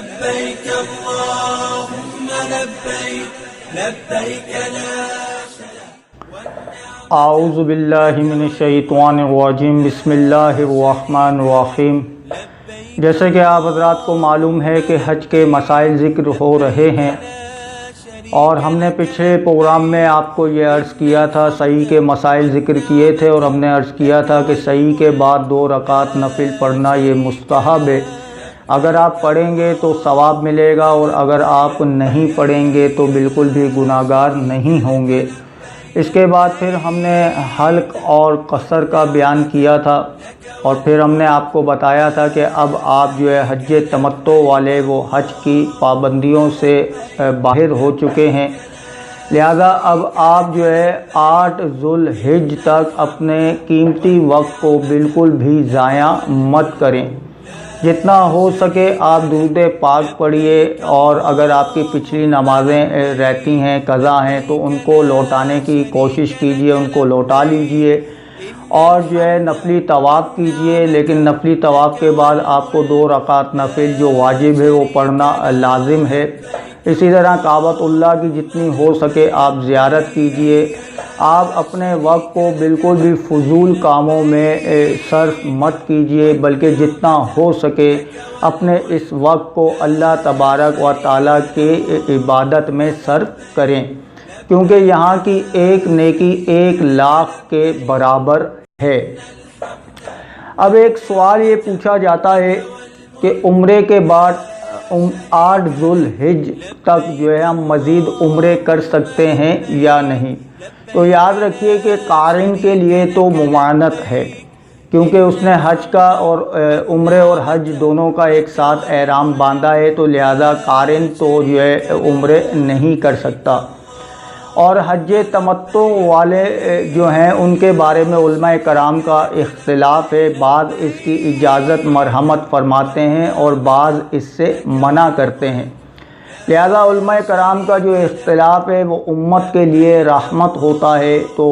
لبيك اللهم لبيك لبيك لا اعوذ باللہ من الشیطان الرجیم بسم اللہ الرحمن الرحیم۔ جیسے کہ آپ حضرات کو معلوم ہے کہ حج کے مسائل ذکر ہو رہے ہیں، اور ہم نے پچھلے پروگرام میں آپ کو یہ عرض کیا تھا، سعی کے مسائل ذکر کیے تھے، اور ہم نے عرض کیا تھا کہ سعی کے بعد 2 رکعت نفل پڑھنا یہ مستحب ہے۔ اگر آپ پڑھیں گے تو ثواب ملے گا، اور اگر آپ نہیں پڑھیں گے تو بالکل بھی گناہگار نہیں ہوں گے۔ اس کے بعد پھر ہم نے حلق اور قصر کا بیان کیا تھا، اور پھر ہم نے آپ کو بتایا تھا کہ اب آپ جو ہے حج تمتع والے وہ حج کی پابندیوں سے باہر ہو چکے ہیں، لہذا اب آپ جو ہے 8 ذو الحج تک اپنے قیمتی وقت کو بالکل بھی ضائع مت کریں۔ جتنا ہو سکے آپ درود پاک پڑھیے، اور اگر آپ کی پچھلی نمازیں رہتی ہیں، قضا ہیں، تو ان کو لوٹانے کی کوشش کیجیے، ان کو لوٹا لیجیے، اور جو ہے نفلی طواف کیجیے۔ لیکن نفلی طواف کے بعد آپ کو 2 رکعت نفل جو واجب ہے وہ پڑھنا لازم ہے۔ اسی طرح کعبۃ اللہ کی جتنی ہو سکے آپ زیارت کیجیے۔ آپ اپنے وقت کو بالکل بھی فضول کاموں میں صرف مت کیجیے، بلکہ جتنا ہو سکے اپنے اس وقت کو اللہ تبارک و تعالیٰ کے عبادت میں صرف کریں، کیونکہ یہاں کی ایک نیکی 1 لاکھ کے برابر ہے۔ اب ایک سوال یہ پوچھا جاتا ہے کہ عمرے کے بعد 8 ذو الحج تک جو ہے ہم مزید عمرے کر سکتے ہیں یا نہیں؟ تو یاد رکھیے کہ قارن کے لیے تو ممانعت ہے، کیونکہ اس نے حج کا اور عمرے اور حج دونوں کا ایک ساتھ احرام باندھا ہے، تو لہذا قارن تو جو ہے عمرے نہیں کر سکتا۔ اور حج تمتع والے جو ہیں ان کے بارے میں علماء کرام کا اختلاف ہے، بعض اس کی اجازت مرحمت فرماتے ہیں اور بعض اس سے منع کرتے ہیں۔ لہذا علماء کرام کا جو اختلاف ہے وہ امت کے لیے رحمت ہوتا ہے، تو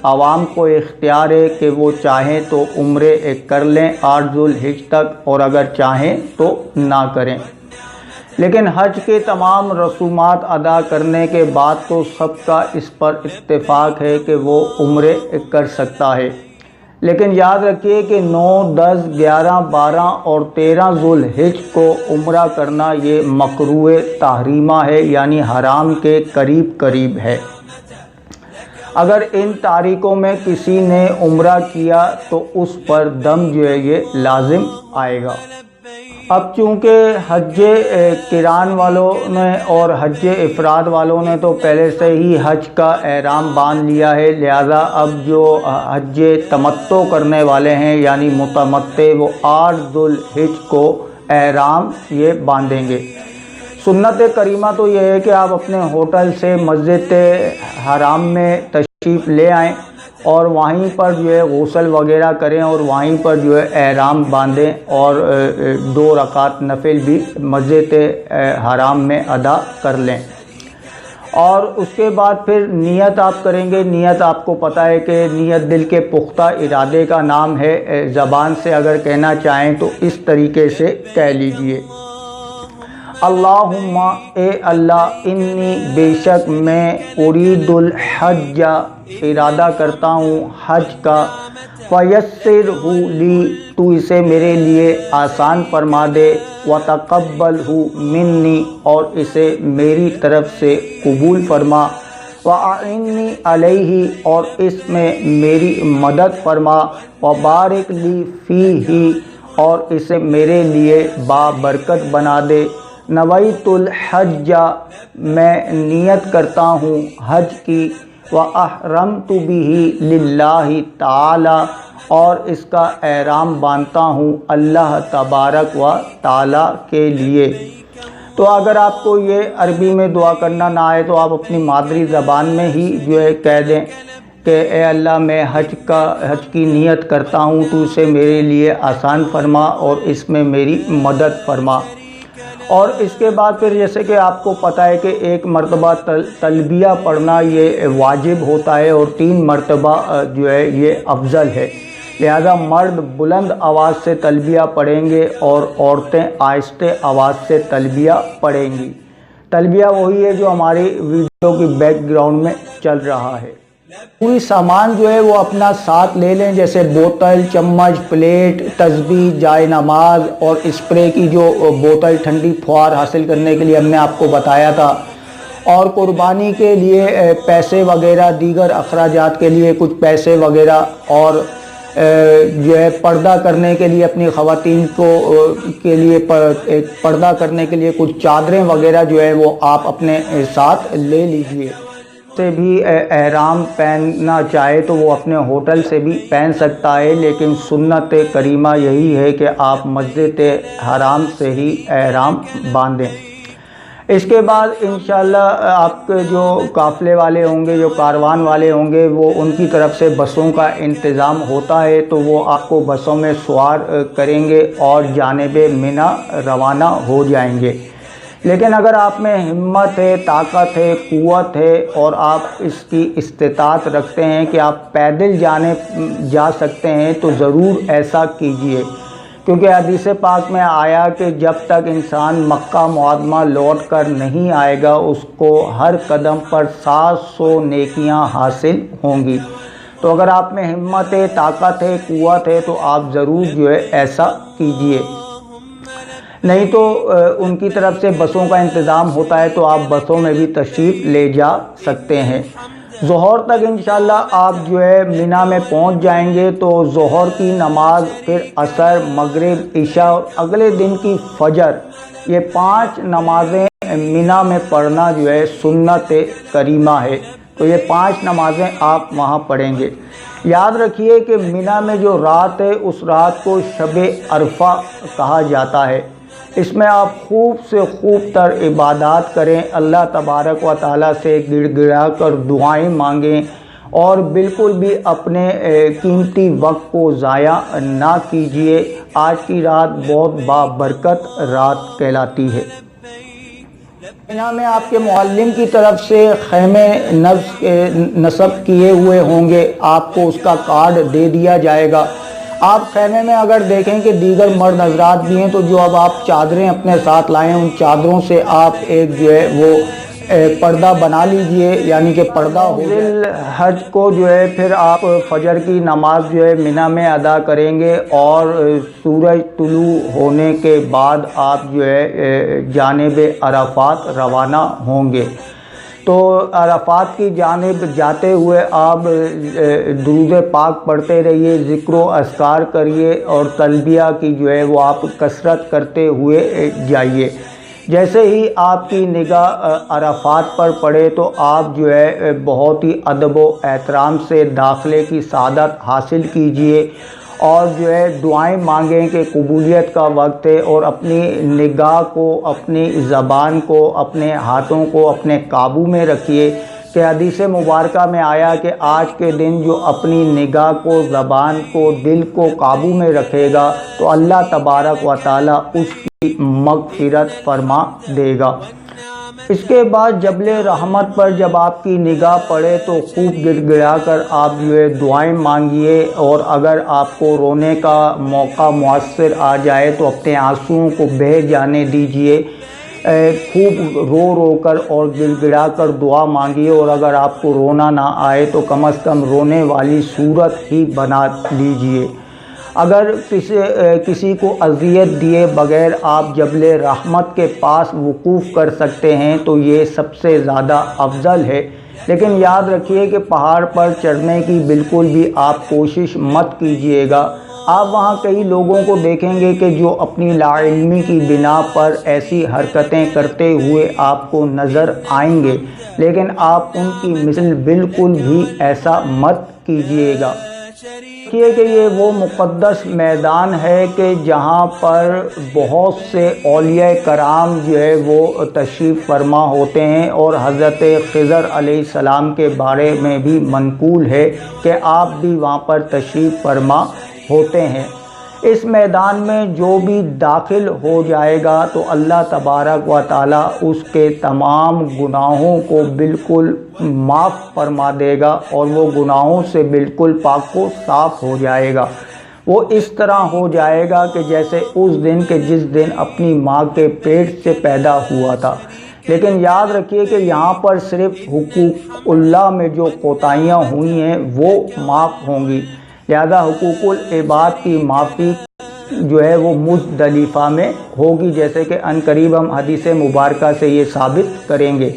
عوام کو اختیار ہے کہ وہ چاہیں تو عمرے کر لیں 8 ذو الحج تک، اور اگر چاہیں تو نہ کریں۔ لیکن حج کے تمام رسومات ادا کرنے کے بعد تو سب کا اس پر اتفاق ہے کہ وہ عمرے کر سکتا ہے۔ لیکن یاد رکھیے کہ 9، 10، 11، 12 اور 13 ذو الحج کو عمرہ کرنا یہ مکروہ تحریمہ ہے، یعنی حرام کے قریب ہے۔ اگر ان تاریخوں میں کسی نے عمرہ کیا تو اس پر دم جو ہے یہ لازم آئے گا۔ اب چونکہ حج قران والوں نے اور حج افراد والوں نے تو پہلے سے ہی حج کا احرام باندھ لیا ہے، لہذا اب جو حج تمتع کرنے والے ہیں یعنی متمتع، وہ 8 ذو الحج کو احرام یہ باندھیں گے۔ سنت کریمہ تو یہ ہے کہ آپ اپنے ہوٹل سے مسجد حرام میں تشریف لے آئیں، اور وہیں پر جو ہے غسل وغیرہ کریں، اور وہیں پر جو ہے احرام باندھیں، اور 2 رکعت نفل بھی مسجد حرام میں ادا کر لیں۔ اور اس کے بعد پھر نیت آپ کریں گے۔ نیت آپ کو پتہ ہے کہ نیت دل کے پختہ ارادے کا نام ہے، زبان سے اگر کہنا چاہیں تو اس طریقے سے کہہ لیجئے: اللہم، اے اللہ، انی بے شک میں ارید الحج، ارادہ کرتا ہوں حج کا، فیسرہ لی، تو اسے میرے لیے آسان فرما دے، وتقبلہ منی، اور اسے میری طرف سے قبول فرما، واعنی علیہ، اور اس میں میری مدد فرما، وبارک لی فیہ، اور اسے میرے لیے بابرکت بنا دے۔ نویت الحج، میں نیت کرتا ہوں حج کی، واحرمت بہ للہ تعالی، اور اس کا احرام باندھتا ہوں اللہ تبارک و تعالی کے لیے۔ تو اگر آپ کو یہ عربی میں دعا کرنا نہ آئے تو آپ اپنی مادری زبان میں ہی جو ہے کہہ دیں کہ اے اللہ، میں حج کی نیت کرتا ہوں، تو اسے میرے لیے آسان فرما اور اس میں میری مدد فرما۔ اور اس کے بعد پھر جیسے کہ آپ کو پتہ ہے کہ 1 مرتبہ تلبیہ پڑھنا یہ واجب ہوتا ہے، اور 3 مرتبہ جو ہے یہ افضل ہے، لہذا مرد بلند آواز سے تلبیہ پڑھیں گے اور عورتیں آہستہ آواز سے تلبیہ پڑھیں گی۔ تلبیہ وہی ہے جو ہماری ویڈیو کی بیک گراؤنڈ میں چل رہا ہے۔ پوری سامان جو ہے وہ اپنا ساتھ لے لیں، جیسے بوتل، چمچ، پلیٹ، تسبیح، جائے نماز اور اسپرے کی جو بوتل ٹھنڈی پھوار حاصل کرنے کے لیے ہم نے آپ کو بتایا تھا، اور قربانی کے لیے پیسے وغیرہ، دیگر اخراجات کے لیے کچھ پیسے وغیرہ، اور جو ہے پردہ کرنے کے لیے اپنی خواتین کو کے لیے پردہ کرنے کے لیے کچھ چادریں وغیرہ جو ہے وہ آپ اپنے ساتھ لے لیجئے۔ سے بھی احرام پہننا چاہے تو وہ اپنے ہوٹل سے بھی پہن سکتا ہے، لیکن سنت کریمہ یہی ہے کہ آپ مسجد حرام سے ہی احرام باندھیں۔ اس کے بعد انشاءاللہ آپ کے جو قافلے والے ہوں گے، جو کاروان والے ہوں گے، وہ ان کی طرف سے بسوں کا انتظام ہوتا ہے، تو وہ آپ کو بسوں میں سوار کریں گے اور جانب منی روانہ ہو جائیں گے۔ لیکن اگر آپ میں ہمت ہے، طاقت ہے، قوت ہے اور آپ اس کی استطاعت رکھتے ہیں کہ آپ پیدل جا سکتے ہیں تو ضرور ایسا کیجئے، کیونکہ حدیث پاک میں آیا کہ جب تک انسان مکہ معظمہ لوٹ کر نہیں آئے گا اس کو ہر قدم پر 700 نیکیاں حاصل ہوں گی۔ تو اگر آپ میں ہمت ہے، طاقت ہے، قوت ہے تو آپ ضرور جو ہے ایسا کیجئے۔ نہیں تو ان کی طرف سے بسوں کا انتظام ہوتا ہے تو آپ بسوں میں بھی تشریف لے جا سکتے ہیں۔ ظہر تک انشاءاللہ آپ جو ہے منی میں پہنچ جائیں گے، تو ظہر کی نماز، پھر عصر، مغرب، عشاء اور اگلے دن کی فجر، یہ 5 نمازیں منی میں پڑھنا جو ہے سنت کریمہ ہے۔ تو یہ 5 نمازیں آپ وہاں پڑھیں گے۔ یاد رکھیے کہ منی میں جو رات ہے اس رات کو شب عرفہ کہا جاتا ہے۔ اس میں آپ خوب سے خوب تر عبادات کریں، اللہ تبارک و تعالیٰ سے گڑ گڑا کر دعائیں مانگیں، اور بالکل بھی اپنے قیمتی وقت کو ضائع نہ کیجیے۔ آج کی رات بہت بابرکت رات کہلاتی ہے۔ منی میں آپ کے معلم کی طرف سے خیمے نصب کیے ہوئے ہوں گے، آپ کو اس کا کارڈ دے دیا جائے گا۔ آپ خیمے میں اگر دیکھیں کہ دیگر مرد حضرات بھی ہیں تو جو اب آپ چادریں اپنے ساتھ لائیں، ان چادروں سے آپ ایک جو ہے وہ پردہ بنا لیجئے، یعنی کہ پردہ ہو جائے۔ حج کو جو ہے پھر آپ فجر کی نماز جو ہے منی میں ادا کریں گے، اور سورج طلوع ہونے کے بعد آپ جو ہے جانب عرفات روانہ ہوں گے۔ تو عرفات کی جانب جاتے ہوئے آپ درود پاک پڑھتے رہیے، ذکر و اذکار کریے، اور تلبیہ کی جو ہے وہ آپ کثرت کرتے ہوئے جائیے۔ جیسے ہی آپ کی نگاہ عرفات پر پڑے تو آپ جو ہے بہت ہی ادب و احترام سے داخلے کی سعادت حاصل کیجئے، اور جو ہے دعائیں مانگیں کہ قبولیت کا وقت ہے، اور اپنی نگاہ کو، اپنی زبان کو، اپنے ہاتھوں کو اپنے قابو میں رکھیے، کہ حدیث مبارکہ میں آیا کہ آج کے دن جو اپنی نگاہ کو، زبان کو، دل کو قابو میں رکھے گا تو اللہ تبارک و تعالیٰ اس کی مغفرت فرما دے گا۔ اس کے بعد جبل رحمت پر جب آپ کی نگاہ پڑے تو خوب گڑ گڑا کر آپ جو ہے دعائیں مانگیے، اور اگر آپ کو رونے کا موقع میسر آ جائے تو اپنے آنسوؤں کو بہہ جانے دیجیے، خوب رو رو کر اور گڑ گڑا کر دعا مانگیے، اور اگر آپ کو رونا نہ آئے تو کم از کم رونے والی صورت ہی بنا لیجیے۔ اگر کسی کو اذیت دیے بغیر آپ جبل رحمت کے پاس وقوف کر سکتے ہیں تو یہ سب سے زیادہ افضل ہے، لیکن یاد رکھیے کہ پہاڑ پر چڑھنے کی بالکل بھی آپ کوشش مت کیجیے گا۔ آپ وہاں کئی لوگوں کو دیکھیں گے کہ جو اپنی لا علمی کی بنا پر ایسی حرکتیں کرتے ہوئے آپ کو نظر آئیں گے، لیکن آپ ان کی مثل بالکل بھی ایسا مت کیجیے گا۔ دیکھیے کہ یہ وہ مقدس میدان ہے کہ جہاں پر بہت سے اولیاء کرام جو ہے وہ تشریف فرما ہوتے ہیں، اور حضرت خضر علیہ السلام کے بارے میں بھی منقول ہے کہ آپ بھی وہاں پر تشریف فرما ہوتے ہیں۔ اس میدان میں جو بھی داخل ہو جائے گا تو اللہ تبارک و تعالیٰ اس کے تمام گناہوں کو بالکل معاف فرما دے گا، اور وہ گناہوں سے بالکل پاک و صاف ہو جائے گا۔ وہ اس طرح ہو جائے گا کہ جیسے اس دن کہ جس دن اپنی ماں کے پیٹ سے پیدا ہوا تھا۔ لیکن یاد رکھیے کہ یہاں پر صرف حقوق اللہ میں جو کوتاہیاں ہوئی ہیں وہ معاف ہوں گی، لہذا حقوق العباد کی معافی جو ہے وہ مزدلفہ میں ہوگی، جیسے کہ ان قریب ہم حدیث مبارکہ سے یہ ثابت کریں گے۔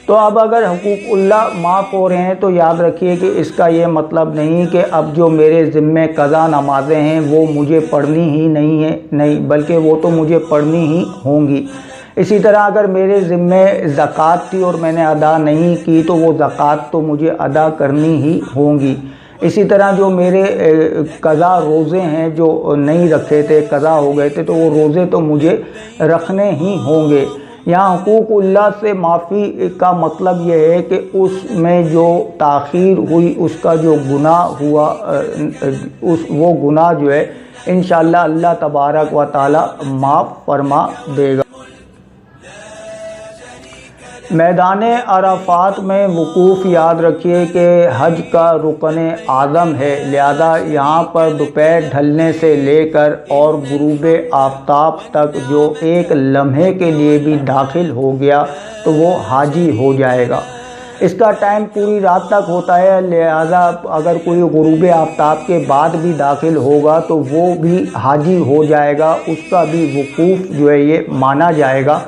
تو اب اگر حقوق اللہ معاف ہو رہے ہیں تو یاد رکھیے کہ اس کا یہ مطلب نہیں کہ اب جو میرے ذمے قضا نمازیں ہیں وہ مجھے پڑھنی ہی نہیں بلکہ وہ تو مجھے پڑھنی ہی ہوں گی۔ اسی طرح اگر میرے ذمے زکوٰۃ تھی اور میں نے ادا نہیں کی تو وہ زکوٰۃ تو مجھے ادا کرنی ہی ہوں گی۔ اسی طرح جو میرے قضا روزے ہیں جو نہیں رکھے تھے، قضا ہو گئے تھے، تو وہ روزے تو مجھے رکھنے ہی ہوں گے۔ یہاں حقوق اللہ سے معافی کا مطلب یہ ہے کہ اس میں جو تاخیر ہوئی، اس کا جو گناہ ہوا، وہ گناہ جو ہے انشاءاللہ اللہ تبارک و تعالی معاف فرما دے گا۔ میدان عرفات میں وقوف یاد رکھیے کہ حج کا رکن اعظم ہے، لہذا یہاں پر دوپہر ڈھلنے سے لے کر اور غروب آفتاب تک جو ایک لمحے کے لیے بھی داخل ہو گیا تو وہ حاجی ہو جائے گا۔ اس کا ٹائم پوری رات تک ہوتا ہے، لہذا اگر کوئی غروب آفتاب کے بعد بھی داخل ہوگا تو وہ بھی حاجی ہو جائے گا، اس کا بھی وقوف جو ہے یہ مانا جائے گا۔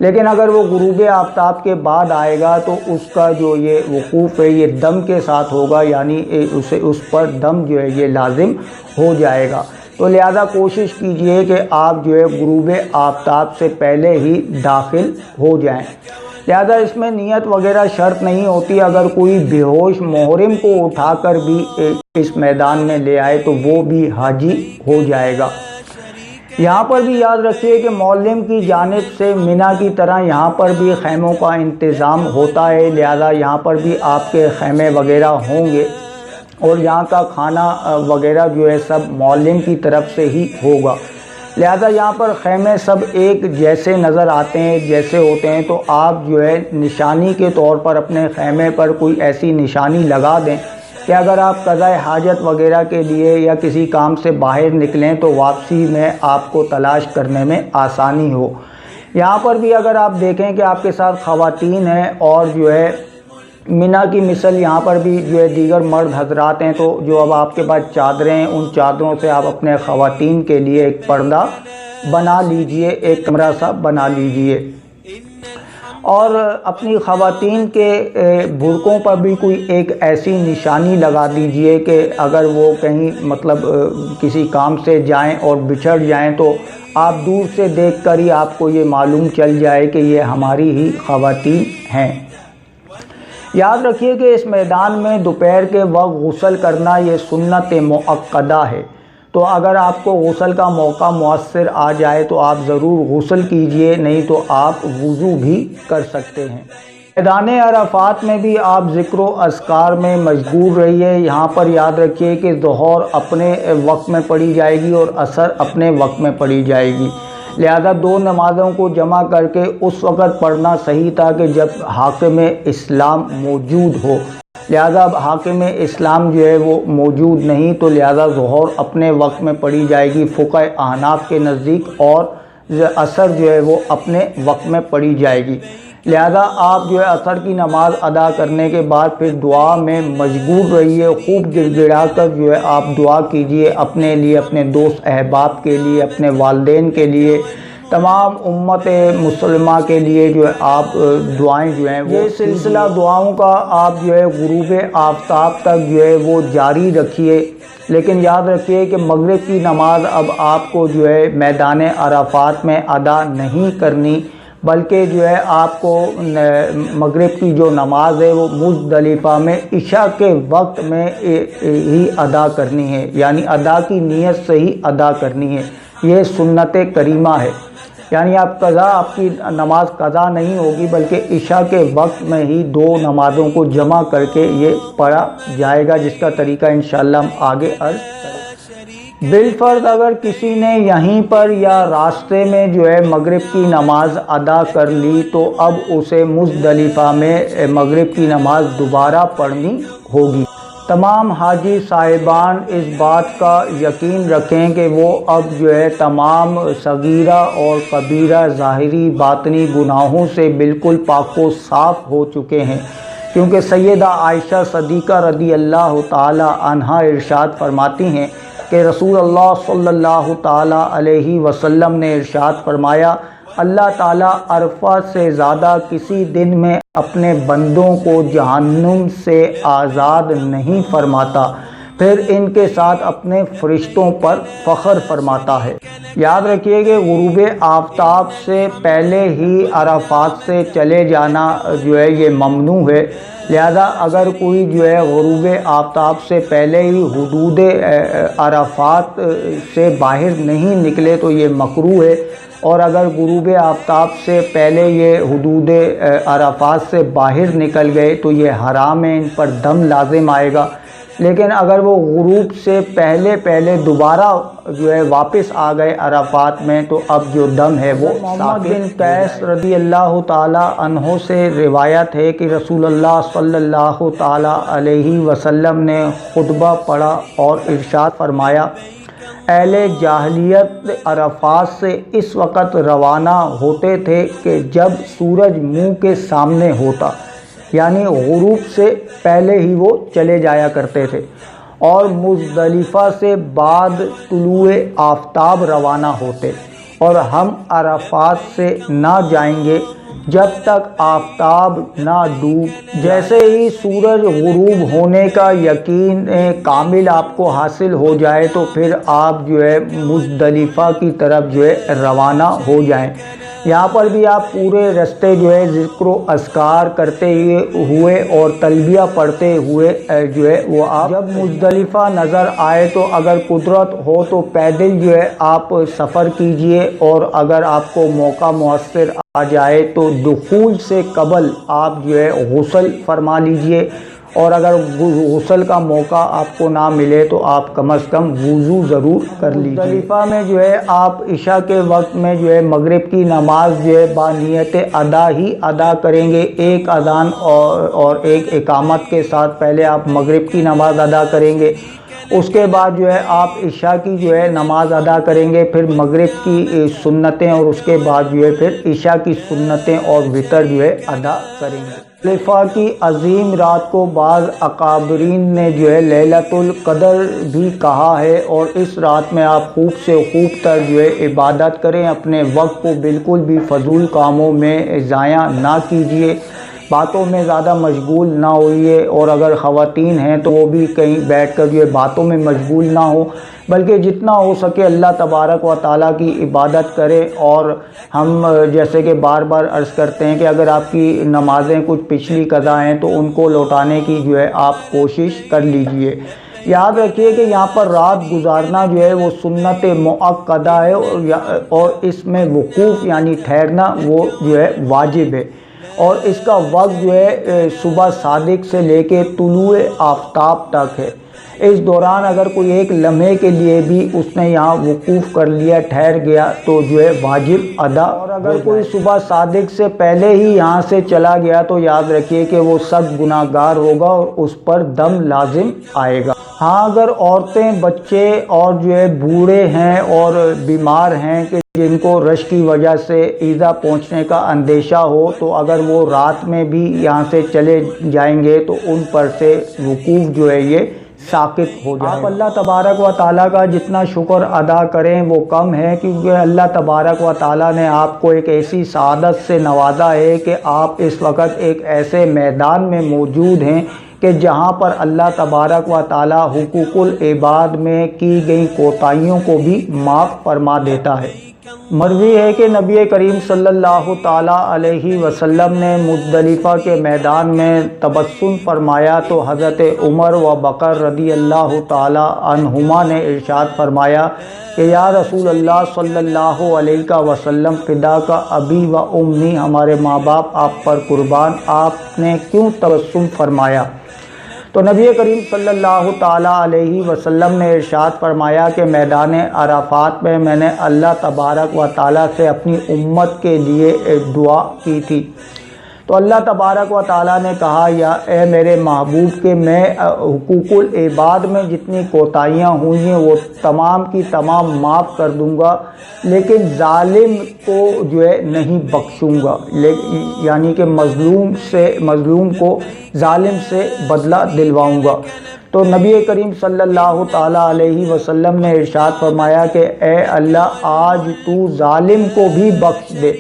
لیکن اگر وہ غروب آفتاب کے بعد آئے گا تو اس کا جو یہ وقوف ہے یہ دم کے ساتھ ہوگا، یعنی اس پر دم جو ہے یہ لازم ہو جائے گا۔ تو لہذا کوشش کیجئے کہ آپ جو ہے غروب آفتاب سے پہلے ہی داخل ہو جائیں۔ لہذا اس میں نیت وغیرہ شرط نہیں ہوتی، اگر کوئی بے ہوش محرم کو اٹھا کر بھی اس میدان میں لے آئے تو وہ بھی حاجی ہو جائے گا۔ یہاں پر بھی یاد رکھیے کہ معلم کی جانب سے منی کی طرح یہاں پر بھی خیموں کا انتظام ہوتا ہے، لہذا یہاں پر بھی آپ کے خیمے وغیرہ ہوں گے اور یہاں کا کھانا وغیرہ جو ہے سب معلم کی طرف سے ہی ہوگا، لہذا یہاں پر خیمے سب ایک جیسے نظر آتے ہیں، جیسے ہوتے ہیں، تو آپ جو ہے نشانی کے طور پر اپنے خیمے پر کوئی ایسی نشانی لگا دیں کہ اگر آپ قضاء حاجت وغیرہ کے لیے یا کسی کام سے باہر نکلیں تو واپسی میں آپ کو تلاش کرنے میں آسانی ہو۔ یہاں پر بھی اگر آپ دیکھیں کہ آپ کے ساتھ خواتین ہیں اور جو ہے منی کی مثل یہاں پر بھی جو ہے دیگر مرد حضرات ہیں، تو جو اب آپ کے پاس چادریں ہیں ان چادروں سے آپ اپنے خواتین کے لیے ایک پردہ بنا لیجئے، ایک کمرہ سا بنا لیجئے، اور اپنی خواتین کے برقعوں پر بھی کوئی ایک ایسی نشانی لگا دیجئے کہ اگر وہ کہیں مطلب کسی کام سے جائیں اور بچھڑ جائیں تو آپ دور سے دیکھ کر ہی آپ کو یہ معلوم چل جائے کہ یہ ہماری ہی خواتین ہیں۔ یاد رکھیے کہ اس میدان میں دوپہر کے وقت غسل کرنا یہ سنت مؤکدہ ہے، تو اگر آپ کو غسل کا موقع میسر آ جائے تو آپ ضرور غسل کیجئے، نہیں تو آپ وضو بھی کر سکتے ہیں۔ میدان عرفات میں بھی آپ ذکر و اذکار میں مشغول رہیے۔ یہاں پر یاد رکھیے کہ ظہر اپنے وقت میں پڑھی جائے گی اور عصر اپنے وقت میں پڑھی جائے گی، لہذا دو نمازوں کو جمع کر کے اس وقت پڑھنا صحیح تھا کہ جب حاکم اسلام موجود ہو، لہذا اب حاکم اسلام جو ہے وہ موجود نہیں، تو لہذا ظہر اپنے وقت میں پڑھی جائے گی فقہ احناف کے نزدیک، اور عصر جو ہے وہ اپنے وقت میں پڑھی جائے گی۔ لہذا آپ جو ہے عصر کی نماز ادا کرنے کے بعد پھر دعا میں مشغول رہیے، خوب گڑ گڑا کر جو ہے آپ دعا کیجئے اپنے لیے، اپنے دوست احباب کے لیے، اپنے والدین کے لیے، تمام امت مسلمہ کے لیے جو ہے آپ دعائیں جو ہیں وہ سلسلہ دعاؤں کا آپ جو ہے غروب آفتاب تک جو ہے وہ جاری رکھیے۔ لیکن یاد رکھیے کہ مغرب کی نماز اب آپ کو جو ہے میدان عرفات میں ادا نہیں کرنی، بلکہ جو ہے آپ کو مغرب کی جو نماز ہے وہ مزدلفہ میں عشاء کے وقت میں ہی ادا کرنی ہے، یعنی ادا کی نیت سے ہی ادا کرنی ہے، یہ سنت کریمہ ہے، یعنی آپ کی نماز قضا نہیں ہوگی بلکہ عشاء کے وقت میں ہی دو نمازوں کو جمع کر کے یہ پڑھا جائے گا، جس کا طریقہ انشاءاللہ ہم آگے عرض کریں۔ بالفرض اگر کسی نے یہیں پر یا راستے میں جو ہے مغرب کی نماز ادا کر لی تو اب اسے مزدلفہ میں مغرب کی نماز دوبارہ پڑھنی ہوگی۔ تمام حاجی صاحبان اس بات کا یقین رکھیں کہ وہ اب جو ہے تمام صغیرہ اور کبیرہ ظاہری باطنی گناہوں سے بالکل پاک و صاف ہو چکے ہیں، کیونکہ سیدہ عائشہ صدیقہ رضی اللہ تعالی عنہا ارشاد فرماتی ہیں کہ رسول اللہ صلی اللہ تعالی علیہ وسلم نے ارشاد فرمایا، اللہ تعالیٰ عرفہ سے زیادہ کسی دن میں اپنے بندوں کو جہنم سے آزاد نہیں فرماتا، پھر ان کے ساتھ اپنے فرشتوں پر فخر فرماتا ہے۔ یاد رکھیے کہ غروب آفتاب سے پہلے ہی عرفات سے چلے جانا جو ہے یہ ممنوع ہے، لہذا اگر کوئی جو ہے غروب آفتاب سے پہلے ہی حدود عرفات سے باہر نہیں نکلے تو یہ مکروہ ہے، اور اگر غروب آفتاب سے پہلے یہ حدود عرفات سے باہر نکل گئے تو یہ حرام ہے، ان پر دم لازم آئے گا۔ لیکن اگر وہ غروب سے پہلے دوبارہ جو ہے واپس آ گئے عرفات میں تو اب جو دم ہے وہ محمد بن قیس رضی اللہ تعالی عنہ سے روایت ہے کہ رسول اللہ صلی اللہ تعالی علیہ وسلم نے خطبہ پڑھا اور ارشاد فرمایا، اہل جاہلیت عرفات سے اس وقت روانہ ہوتے تھے کہ جب سورج منہ کے سامنے ہوتا، یعنی غروب سے پہلے ہی وہ چلے جایا کرتے تھے، اور مزدلفہ سے بعد طلوع آفتاب روانہ ہوتے، اور ہم عرفات سے نہ جائیں گے جب تک آفتاب نہ ڈوب۔ جیسے ہی سورج غروب ہونے کا یقین کامل آپ کو حاصل ہو جائے تو پھر آپ جو ہے مزدلفہ کی طرف جو ہے روانہ ہو جائیں۔ یہاں پر بھی آپ پورے رستے جو ہے ذکر و اذکار کرتے ہوئے اور تلبیہ پڑھتے ہوئے جو ہے وہ آپ جب مزدلفہ نظر آئے تو اگر قدرت ہو تو پیدل جو ہے آپ سفر کیجئے، اور اگر آپ کو موقع میسر آ جائے تو دخول سے قبل آپ جو ہے غسل فرما لیجئے، اور اگر غسل کا موقع آپ کو نہ ملے تو آپ کم از کم وضو ضرور کر لیجئے۔ مزدلفہ میں جو ہے آپ عشاء کے وقت میں جو ہے مغرب کی نماز جو ہے بانیت ادا ہی ادا کریں گے، ایک اذان اور ایک اقامت کے ساتھ پہلے آپ مغرب کی نماز ادا کریں گے، اس کے بعد جو ہے آپ عشاء کی جو ہے نماز ادا کریں گے، پھر مغرب کی سنتیں، اور اس کے بعد جو ہے پھر عشاء کی سنتیں اور وتر جو ہے ادا کریں گے۔ مزدلفہ کی عظیم رات کو بعض اکابرین نے جو ہے لیلۃ القدر بھی کہا ہے، اور اس رات میں آپ خوب سے خوب تر جو ہے عبادت کریں، اپنے وقت کو بالکل بھی فضول کاموں میں ضائع نہ کیجیے، باتوں میں زیادہ مشغول نہ ہوئیے، اور اگر خواتین ہیں تو وہ بھی کہیں بیٹھ کر جو ہے باتوں میں مشغول نہ ہو، بلکہ جتنا ہو سکے اللہ تبارک و تعالیٰ کی عبادت کرے۔ اور ہم جیسے کہ بار بار عرض کرتے ہیں کہ اگر آپ کی نمازیں کچھ پچھلی قضا ہیں تو ان کو لوٹانے کی جو ہے آپ کوشش کر لیجئے۔ یاد رکھیے کہ یہاں پر رات گزارنا جو ہے وہ سنت مؤکدہ ہے، اور اس میں وقوف یعنی ٹھہرنا وہ جو ہے واجب ہے، اور اس کا وقت جو ہے صبح صادق سے لے کے طلوع آفتاب تک ہے۔ اس دوران اگر کوئی ایک لمحے کے لیے بھی اس نے یہاں وقوف کر لیا، ٹھہر گیا، تو جو ہے واجب ادا، اور اگر کوئی صبح صادق سے پہلے ہی یہاں سے چلا گیا تو یاد رکھیے کہ وہ سخت گناہ گار ہوگا اور اس پر دم لازم آئے گا۔ ہاں اگر عورتیں، بچے اور جو ہے بوڑھے ہیں اور بیمار ہیں کہ جن کو رش کی وجہ سے ایذا پہنچنے کا اندیشہ ہو، تو اگر وہ رات میں بھی یہاں سے چلے جائیں گے تو ان پر سے وقوف جو ہے یہ ساقط ہو جائے۔ آپ اللہ تبارک و تعالیٰ کا جتنا شکر ادا کریں وہ کم ہے، کیونکہ اللہ تبارک و تعالیٰ نے آپ کو ایک ایسی سعادت سے نوازا ہے کہ آپ اس وقت ایک ایسے میدان میں موجود ہیں کہ جہاں پر اللہ تبارک و تعالیٰ حقوق العباد میں کی گئی کوتاہیوں کو بھی معاف فرما دیتا ہے۔ مروی ہے کہ نبی کریم صلی اللہ تعالیٰ علیہ وسلم نے مزدلفہ کے میدان میں تبسم فرمایا تو حضرت عمر و بکر رضی اللہ تعالیٰ عنہما نے ارشاد فرمایا کہ یا رسول اللہ صلی اللہ علیہ وسلم، فدا کا ابی و امی، ہمارے ماں باپ آپ پر قربان، آپ نے کیوں تبسم فرمایا؟ تو نبی کریم صلی اللہ تعالیٰ علیہ وسلم نے ارشاد فرمایا کہ میدان عرفات میں میں نے اللہ تبارک و تعالیٰ سے اپنی امت کے لیے ایک دعا کی تھی، تو اللہ تبارک و تعالیٰ نے کہا یا اے میرے محبوب کہ میں حقوق العباد میں جتنی کوتاہیاں ہوئی ہیں وہ تمام کی تمام معاف کر دوں گا، لیکن ظالم کو جو ہے نہیں بخشوں گا، یعنی کہ مظلوم کو ظالم سے بدلہ دلواؤں گا۔ تو نبی کریم صلی اللہ تعالیٰ علیہ وسلم نے ارشاد فرمایا کہ اے اللہ آج تو ظالم کو بھی بخش دے۔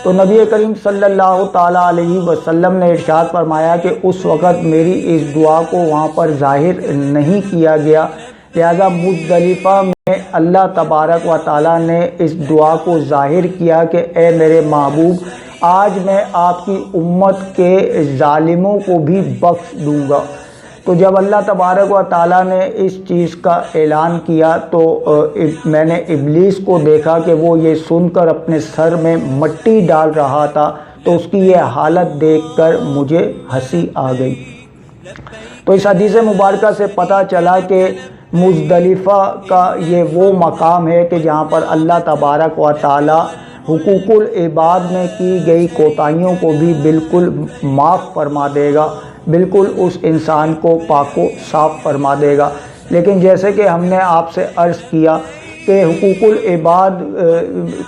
تو نبی کریم صلی اللہ تعالیٰ علیہ وسلم نے ارشاد فرمایا کہ اس وقت میری اس دعا کو وہاں پر ظاہر نہیں کیا گیا، لہذا مزدلفہ میں اللہ تبارک و تعالیٰ نے اس دعا کو ظاہر کیا کہ اے میرے محبوب آج میں آپ کی امت کے ظالموں کو بھی بخش دوں گا۔ تو جب اللہ تبارک و تعالیٰ نے اس چیز کا اعلان کیا تو میں نے ابلیس کو دیکھا کہ وہ یہ سن کر اپنے سر میں مٹی ڈال رہا تھا، تو اس کی یہ حالت دیکھ کر مجھے ہنسی آ گئی۔ تو اس حدیث مبارکہ سے پتہ چلا کہ مزدلفہ کا یہ وہ مقام ہے کہ جہاں پر اللہ تبارک و تعالیٰ حقوق العباد میں کی گئی کوتاہیوں کو بھی بالکل معاف فرما دے گا، بالکل اس انسان کو پاک و صاف فرما دے گا۔ لیکن جیسے کہ ہم نے آپ سے عرض کیا کہ حقوق العباد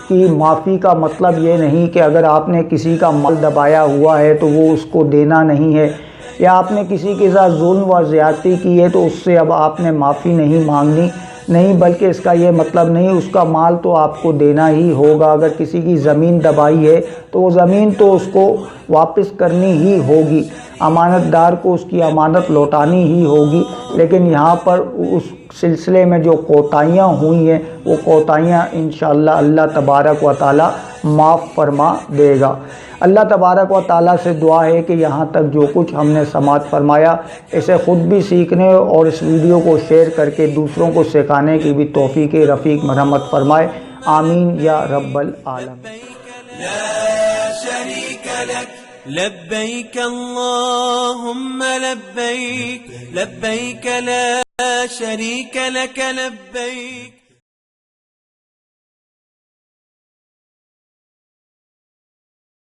کی معافی کا مطلب یہ نہیں کہ اگر آپ نے کسی کا مال دبایا ہوا ہے تو وہ اس کو دینا نہیں ہے، یا آپ نے کسی کے ساتھ ظلم و زیادتی کی ہے تو اس سے اب آپ نے معافی نہیں مانگنی، نہیں، بلکہ اس کا یہ مطلب نہیں، اس کا مال تو آپ کو دینا ہی ہوگا۔ اگر کسی کی زمین دبائی ہے تو وہ زمین تو اس کو واپس کرنی ہی ہوگی، امانت دار کو اس کی امانت لوٹانی ہی ہوگی۔ لیکن یہاں پر اس سلسلے میں جو کوتاہیاں ہوئی ہیں وہ کوتاہیاں انشاءاللہ اللہ تبارک و تعالی معاف فرما دے گا۔ اللہ تبارک و تعالیٰ سے دعا ہے کہ یہاں تک جو کچھ ہم نے سماعت فرمایا اسے خود بھی سیکھنے اور اس ویڈیو کو شیئر کر کے دوسروں کو سکھانے کی بھی توفیق رفیق مرحمت فرمائے، آمین یا رب العالمین۔ لا شريك لك لبيك اللهم لبيك لبيك لا شريك لك لبيك